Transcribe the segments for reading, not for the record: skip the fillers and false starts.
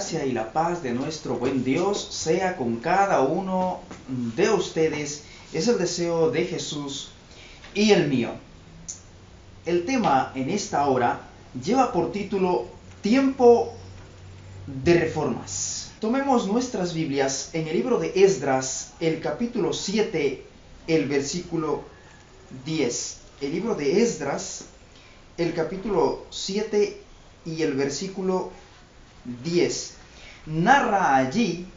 gracia y la paz de nuestro buen Dios sea con cada uno de ustedes. Es el deseo de Jesús y el mío. El tema en esta hora lleva por título Tiempo de Reformas. Tomemos nuestras Biblias en el libro de Esdras, el capítulo 7, el versículo 10. El libro de Esdras, el capítulo 7 y el versículo 10. Narra allí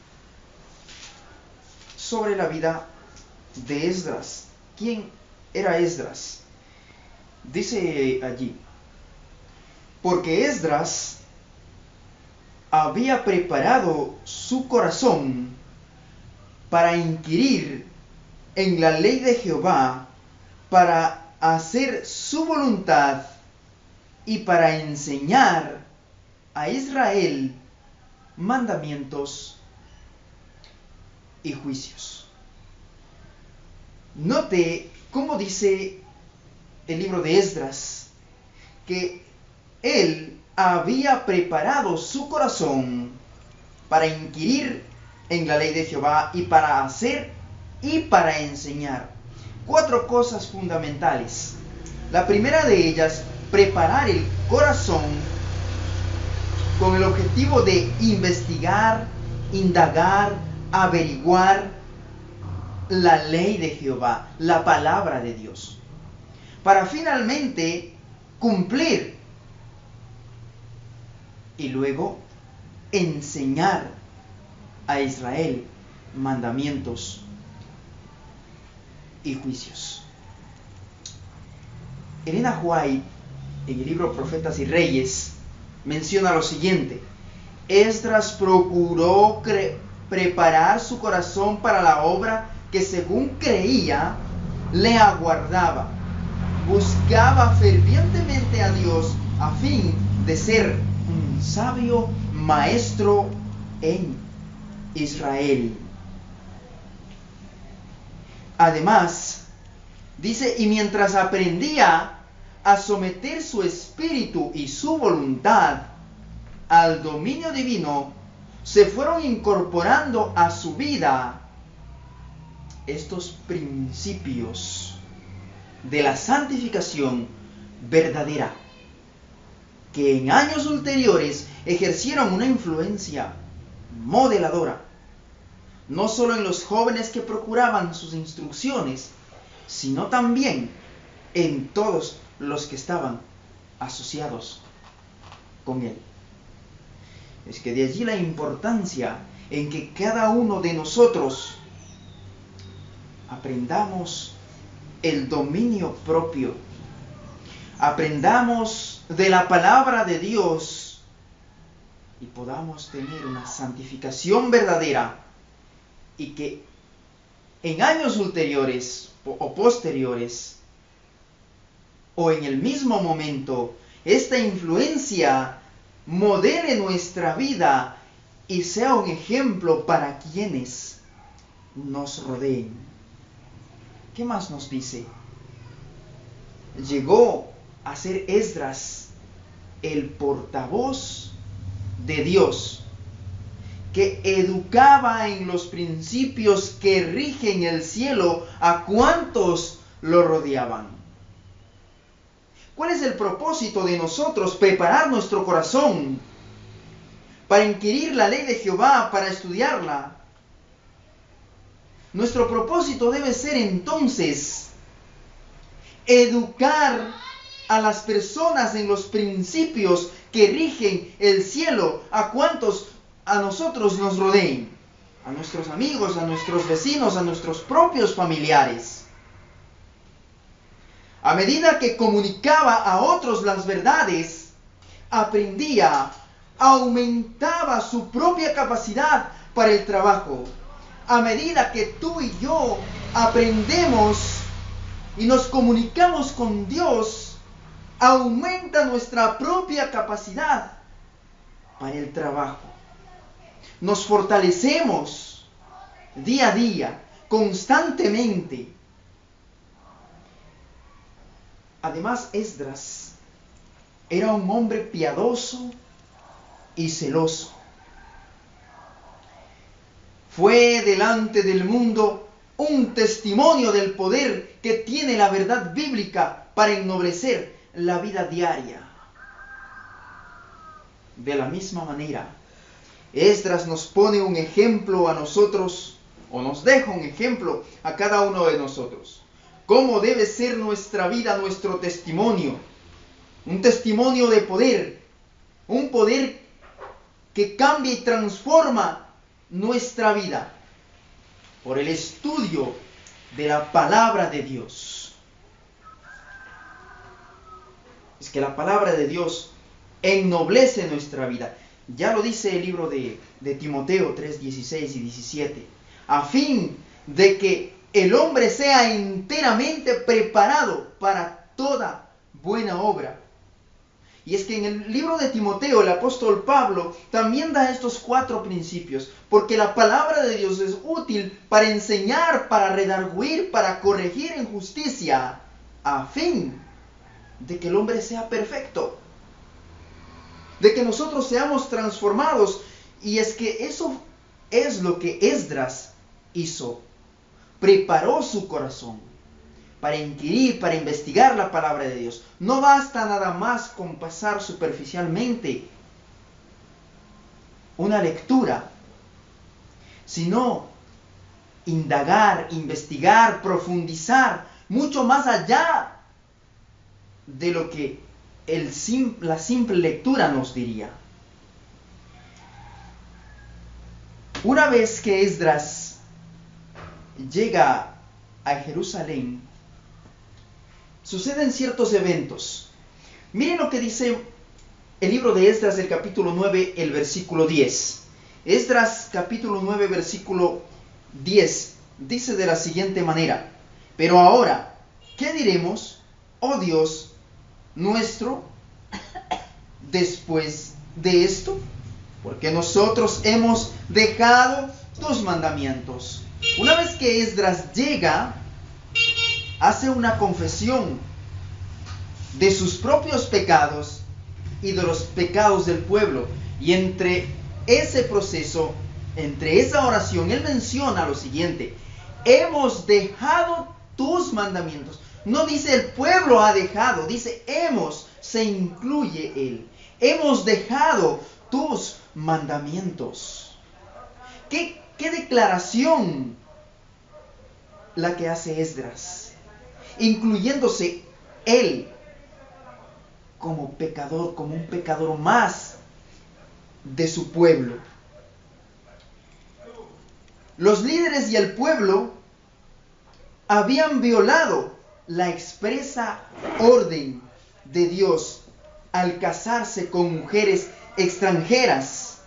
sobre la vida de Esdras. ¿Quién era Esdras? Dice allí: porque Esdras había preparado su corazón para inquirir en la ley de Jehová, para hacer su voluntad y para enseñar a Israel mandamientos y juicios. Note cómo dice el libro de Esdras que él había preparado su corazón para inquirir en la ley de Jehová y para hacer y para enseñar. 4 cosas fundamentales. La primera de ellas, preparar el corazón con el objetivo de investigar, indagar, averiguar la ley de Jehová, la palabra de Dios, para finalmente cumplir y luego enseñar a Israel mandamientos y juicios. Elena White, en el libro Profetas y Reyes, menciona lo siguiente: Esdras procuró preparar su corazón para la obra que, según creía, le aguardaba. Buscaba fervientemente a Dios a fin de ser un sabio maestro en Israel. Además, dice, y mientras aprendía a someter su espíritu y su voluntad al dominio divino, se fueron incorporando a su vida estos principios de la santificación verdadera, que en años ulteriores ejercieron una influencia modeladora, no solo en los jóvenes que procuraban sus instrucciones, sino también en todos los que estaban asociados con él. Es que de allí la importancia en que cada uno de nosotros aprendamos el dominio propio, aprendamos de la palabra de Dios y podamos tener una santificación verdadera, y que en años ulteriores o posteriores o en el mismo momento esta influencia modele nuestra vida y sea un ejemplo para quienes nos rodeen. ¿Qué más nos dice? Llegó a ser Esdras el portavoz de Dios, que educaba en los principios que rigen el cielo a cuantos lo rodeaban. ¿Cuál es el propósito de nosotros? Preparar nuestro corazón para inquirir la ley de Jehová, para estudiarla. Nuestro propósito debe ser entonces educar a las personas en los principios que rigen el cielo a cuantos a nosotros nos rodeen, a nuestros amigos, a nuestros vecinos, a nuestros propios familiares. A medida que comunicaba a otros las verdades, aprendía, aumentaba su propia capacidad para el trabajo. A medida que tú y yo aprendemos y nos comunicamos con Dios, aumenta nuestra propia capacidad para el trabajo. Nos fortalecemos día a día, constantemente. Además, Esdras era un hombre piadoso y celoso. fue delante del mundo un testimonio del poder que tiene la verdad bíblica para ennoblecer la vida diaria. De la misma manera, Esdras nos pone un ejemplo a nosotros, o nos deja un ejemplo a cada uno de nosotros. ¿Cómo debe ser nuestra vida, nuestro testimonio? Un testimonio de poder, un poder que cambia y transforma nuestra vida por el estudio de la palabra de Dios. Es que la palabra de Dios ennoblece nuestra vida. Ya lo dice el libro de Timoteo 3, 16 y 17. A fin de que el hombre sea enteramente preparado para toda buena obra. Y es que en el libro de Timoteo el apóstol Pablo también da estos 4 principios, porque la palabra de Dios es útil para enseñar, para redarguir, para corregir en justicia, a fin de que el hombre sea perfecto, de que nosotros seamos transformados. Y es que eso es lo que Esdras hizo. Preparó su corazón para inquirir, para investigar la palabra de Dios. No basta nada más con pasar superficialmente una lectura, sino indagar, investigar, profundizar, mucho más allá de lo que la simple lectura nos diría. Una vez que Esdras llega a Jerusalén, suceden ciertos eventos. Miren lo que dice el libro de Esdras, el capítulo 9, el versículo 10. Esdras, capítulo 9, versículo 10, dice de la siguiente manera: pero ahora, ¿qué diremos, oh Dios nuestro, después de esto? Porque nosotros hemos dejado tus mandamientos. Una vez que Esdras llega, hace una confesión de sus propios pecados y de los pecados del pueblo. Y entre ese proceso, entre esa oración, él menciona lo siguiente: hemos dejado tus mandamientos. No dice el pueblo ha dejado, dice hemos, se incluye él. Hemos dejado tus mandamientos. ¿Qué declaración la que hace Esdras? Incluyéndose él como pecador, como un pecador más de su pueblo. Los líderes y el pueblo habían violado la expresa orden de Dios al casarse con mujeres extranjeras.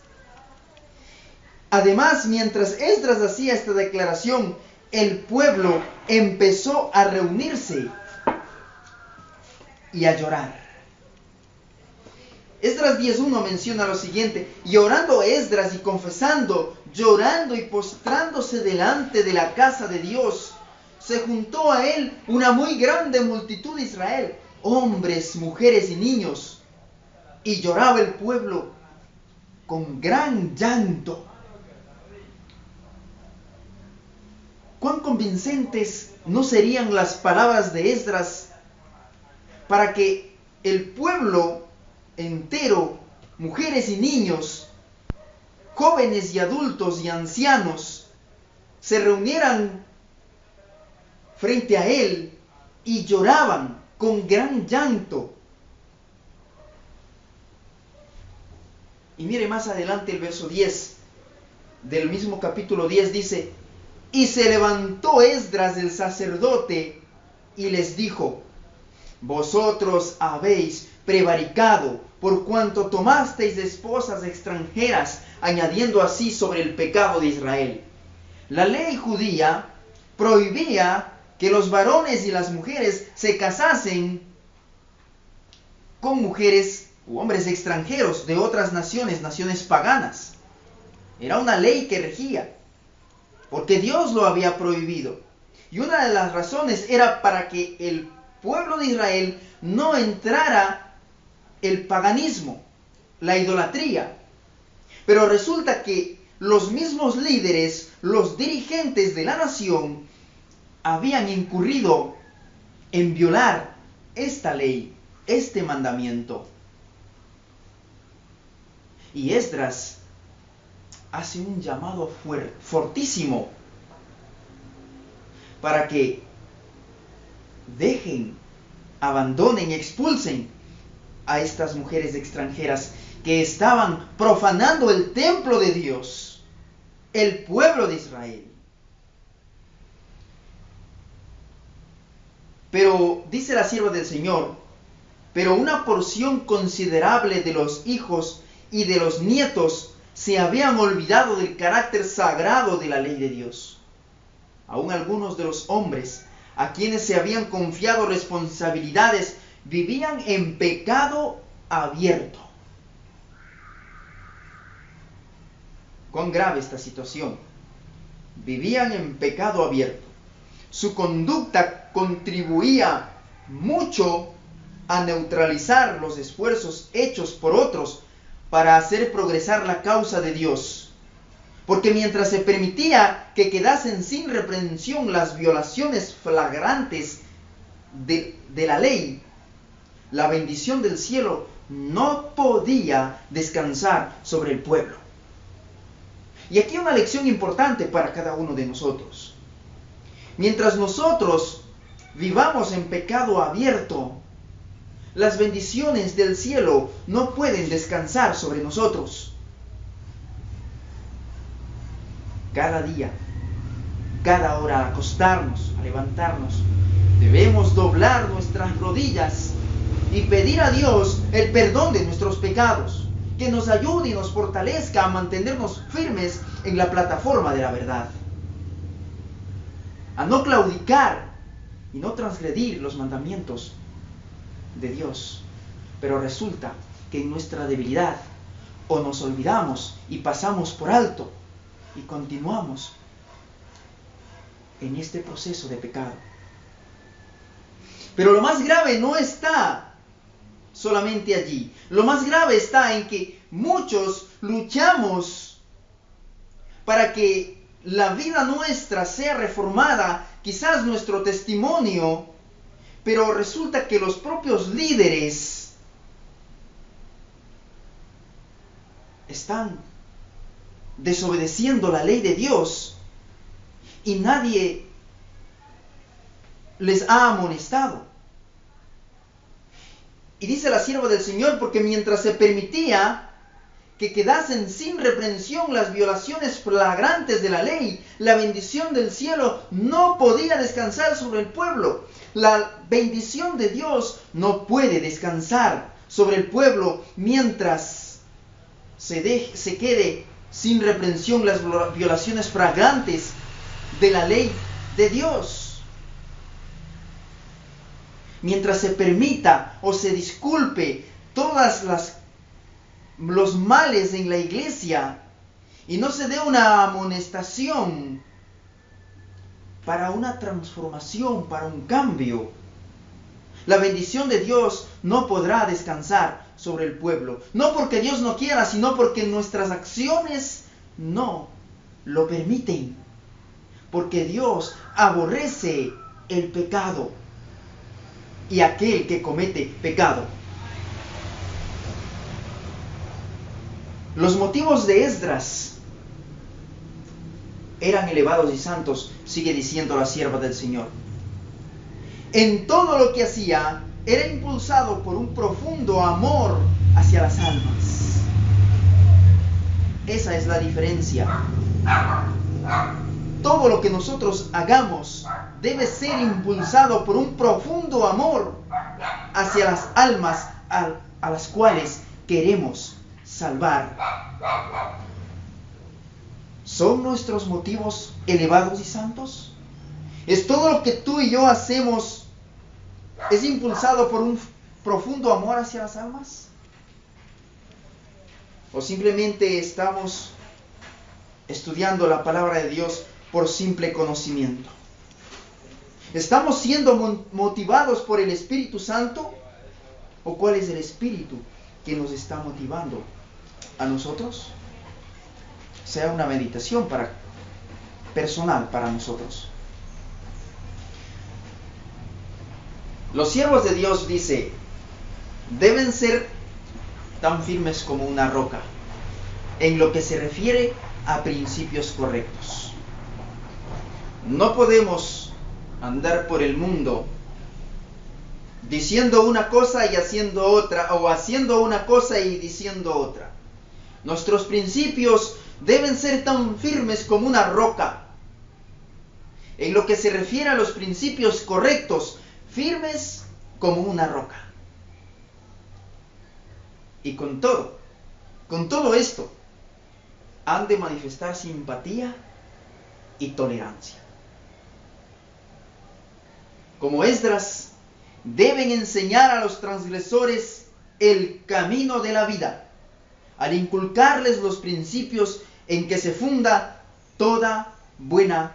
Además, mientras Esdras hacía esta declaración, el pueblo empezó a reunirse y a llorar. Esdras 10.1 menciona lo siguiente: y orando Esdras y confesando, llorando y postrándose delante de la casa de Dios, se juntó a él una muy grande multitud de Israel, hombres, mujeres y niños, y lloraba el pueblo con gran llanto. ¿Cuán convincentes no serían las palabras de Esdras para que el pueblo entero, mujeres y niños, jóvenes y adultos y ancianos, se reunieran frente a él y lloraban con gran llanto? Y mire más adelante el verso 10 del mismo capítulo 10, dice: y se levantó Esdras el sacerdote y les dijo: vosotros habéis prevaricado por cuanto tomasteis esposas extranjeras, añadiendo así sobre el pecado de Israel. La ley judía prohibía que los varones y las mujeres se casasen con mujeres u hombres extranjeros de otras naciones, naciones paganas. Era una ley que regía, porque Dios lo había prohibido. Y una de las razones era para que el pueblo de Israel no entrara el paganismo, la idolatría. Pero resulta que los mismos líderes, los dirigentes de la nación, habían incurrido en violar esta ley, este mandamiento. Y Esdras hace un llamado fortísimo para que dejen, abandonen, expulsen a estas mujeres extranjeras que estaban profanando el templo de Dios, el pueblo de Israel. Pero dice la sierva del Señor, pero una porción considerable de los hijos y de los nietos se habían olvidado del carácter sagrado de la ley de Dios. Aún algunos de los hombres a quienes se habían confiado responsabilidades vivían en pecado abierto. Cuán grave esta situación. Vivían en pecado abierto. Su conducta contribuía mucho a neutralizar los esfuerzos hechos por otros para hacer progresar la causa de Dios. Porque mientras se permitía que quedasen sin reprensión las violaciones flagrantes de la ley, la bendición del cielo no podía descansar sobre el pueblo. Y aquí una lección importante para cada uno de nosotros. Mientras nosotros vivamos en pecado abierto, las bendiciones del cielo no pueden descansar sobre nosotros. Cada día, cada hora, al acostarnos, a levantarnos, debemos doblar nuestras rodillas y pedir a Dios el perdón de nuestros pecados, que nos ayude y nos fortalezca a mantenernos firmes en la plataforma de la verdad, a no claudicar y no transgredir los mandamientos de Dios. Pero resulta que en nuestra debilidad o nos olvidamos y pasamos por alto y continuamos en este proceso de pecado. Pero lo más grave no está solamente allí. Lo más grave está en que muchos luchamos para que la vida nuestra sea reformada, quizás nuestro testimonio, pero resulta que los propios líderes están desobedeciendo la ley de Dios y nadie les ha amonestado. Y dice la sierva del Señor, porque mientras se permitía que quedasen sin reprensión las violaciones flagrantes de la ley, la bendición del cielo no podía descansar sobre el pueblo. La bendición de Dios no puede descansar sobre el pueblo mientras se quede sin reprensión las violaciones flagrantes de la ley de Dios. Mientras se permita o se disculpe todas los males en la iglesia y no se dé una amonestación para una transformación, para un cambio, la bendición de Dios no podrá descansar sobre el pueblo. No porque Dios no quiera, sino porque nuestras acciones no lo permiten. Porque Dios aborrece el pecado y aquel que comete pecado. Los motivos de Esdras eran elevados y santos, sigue diciendo la sierva del Señor. En todo lo que hacía, era impulsado por un profundo amor hacia las almas. Esa es la diferencia. Todo lo que nosotros hagamos debe ser impulsado por un profundo amor hacia las almas a las cuales queremos salvar. ¿Son nuestros motivos elevados y santos? ¿Es todo lo que tú y yo hacemos es impulsado por un profundo amor hacia las almas? ¿O simplemente estamos estudiando la palabra de Dios por simple conocimiento? ¿Estamos siendo motivados por el Espíritu Santo? ¿O cuál es el Espíritu que nos está motivando a nosotros? sea una meditación personal para nosotros. Los siervos de Dios, dice, deben ser tan firmes como una roca en lo que se refiere a principios correctos. No podemos andar por el mundo diciendo una cosa y haciendo otra, o haciendo una cosa y diciendo otra. Nuestros principios deben ser tan firmes como una roca. En lo que se refiere a los principios correctos, firmes como una roca. Y con todo esto, han de manifestar simpatía y tolerancia. Como Esdras, deben enseñar a los transgresores el camino de la vida, al inculcarles los principios en que se funda toda buena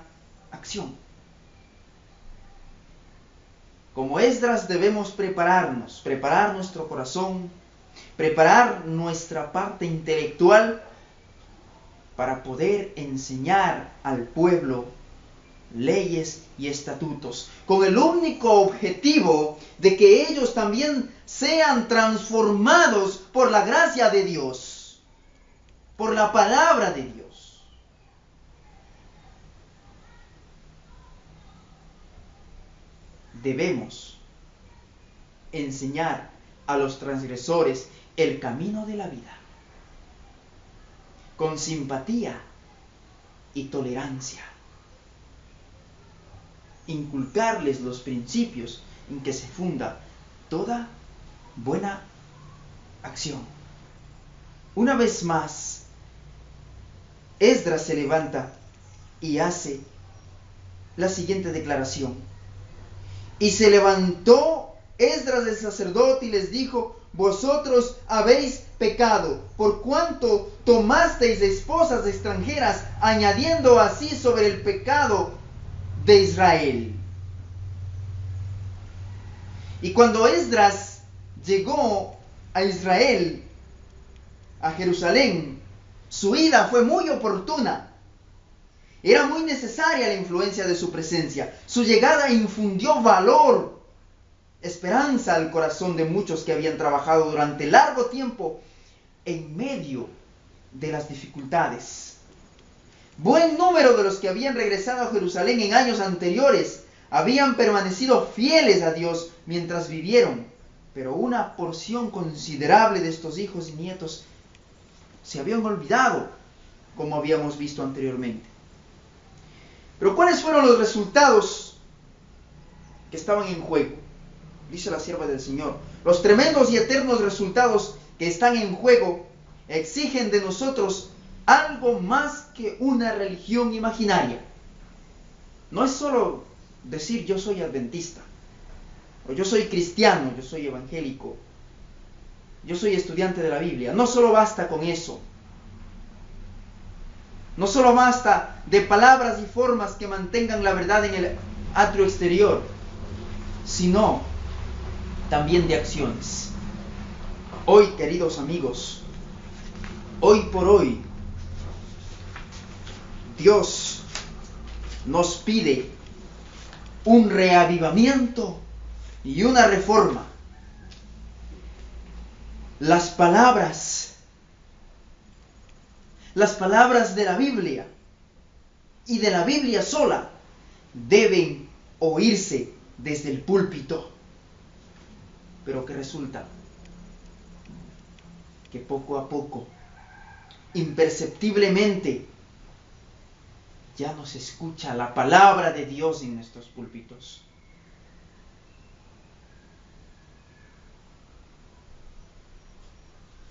acción. Como Esdras debemos preparar nuestro corazón, preparar nuestra parte intelectual para poder enseñar al pueblo leyes y estatutos, con el único objetivo de que ellos también sean transformados por la gracia de Dios, por la palabra de Dios. Debemos enseñar a los transgresores el camino de la vida, con simpatía y tolerancia. Inculcarles los principios en que se funda toda buena acción. Una vez más, Esdras se levanta y hace la siguiente declaración. Y se levantó Esdras el sacerdote y les dijo: vosotros habéis pecado, por cuanto tomasteis esposas extranjeras, añadiendo así sobre el pecado de Israel. Y cuando Esdras llegó a Israel, a Jerusalén, su ida fue muy oportuna. Era muy necesaria la influencia de su presencia. Su llegada infundió valor, esperanza al corazón de muchos que habían trabajado durante largo tiempo en medio de las dificultades. Buen número de los que habían regresado a Jerusalén en años anteriores habían permanecido fieles a Dios mientras vivieron, pero una porción considerable de estos hijos y nietos se habían olvidado, como habíamos visto anteriormente. Pero ¿cuáles fueron los resultados que estaban en juego? Dice la sierva del Señor: los tremendos y eternos resultados que están en juego exigen de nosotros algo más que una religión imaginaria. No es solo decir yo soy adventista, o yo soy cristiano, yo soy evangélico, yo soy estudiante de la Biblia. No solo basta con eso. No solo basta de palabras y formas que mantengan la verdad en el atrio exterior, sino también de acciones. Hoy, queridos amigos, hoy por hoy, Dios nos pide un reavivamiento y una reforma. Las palabras de la Biblia y de la Biblia sola deben oírse desde el púlpito. Pero ¿qué resulta? Que poco a poco, imperceptiblemente, ya no se escucha la palabra de Dios en nuestros púlpitos.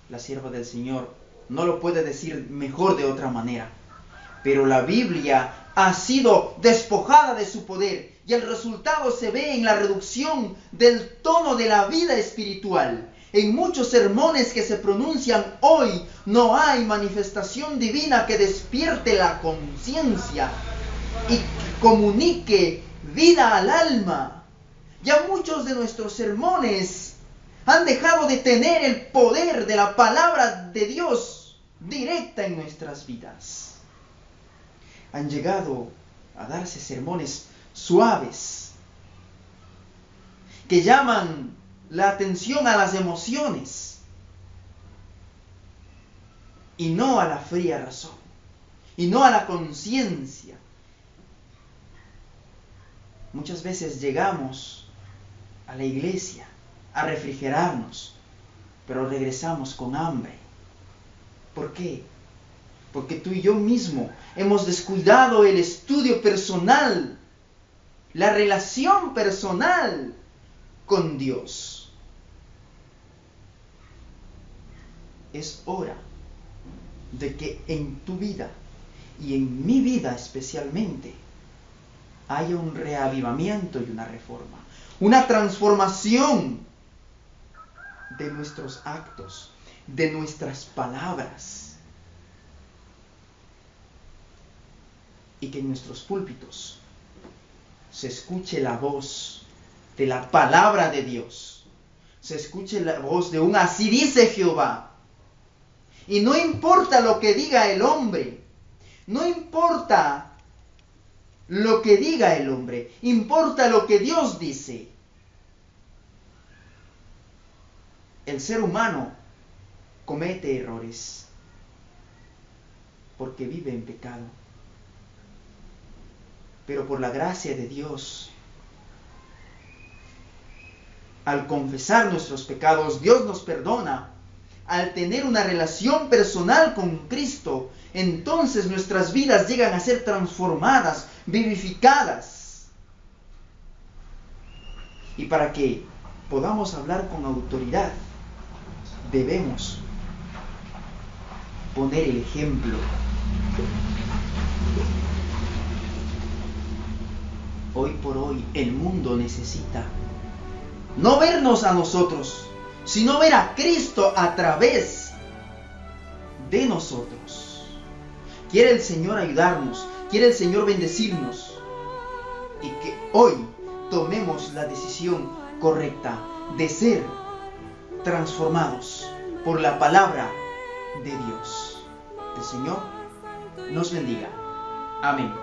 La sierva del Señor no lo puede decir mejor de otra manera, pero la Biblia ha sido despojada de su poder y el resultado se ve en la reducción del tono de la vida espiritual. En muchos sermones que se pronuncian hoy no hay manifestación divina que despierte la conciencia y que comunique vida al alma. Ya muchos de nuestros sermones han dejado de tener el poder de la palabra de Dios directa en nuestras vidas. Han llegado a darse sermones suaves que llaman la atención a las emociones y no a la fría razón, y no a la conciencia. Muchas veces llegamos a la iglesia a refrigerarnos, pero regresamos con hambre. ¿Por qué? Porque tú y yo mismo hemos descuidado el estudio personal, la relación personal con Dios. Es hora de que en tu vida y en mi vida especialmente haya un reavivamiento y una reforma, una transformación de nuestros actos, de nuestras palabras, y que en nuestros púlpitos se escuche la voz de la palabra de Dios, se escuche la voz de un así dice Jehová. Y no importa lo que diga el hombre, no importa lo que diga el hombre, importa lo que Dios dice. El ser humano comete errores porque vive en pecado. Pero por la gracia de Dios, al confesar nuestros pecados, Dios nos perdona. Al tener una relación personal con Cristo, entonces nuestras vidas llegan a ser transformadas, vivificadas. Y para que podamos hablar con autoridad, debemos poner el ejemplo. Hoy por hoy el mundo necesita no vernos a nosotros, sino ver a Cristo a través de nosotros. Quiere el Señor ayudarnos, quiere el Señor bendecirnos, y que hoy tomemos la decisión correcta de ser transformados por la palabra de Dios. El Señor nos bendiga. Amén.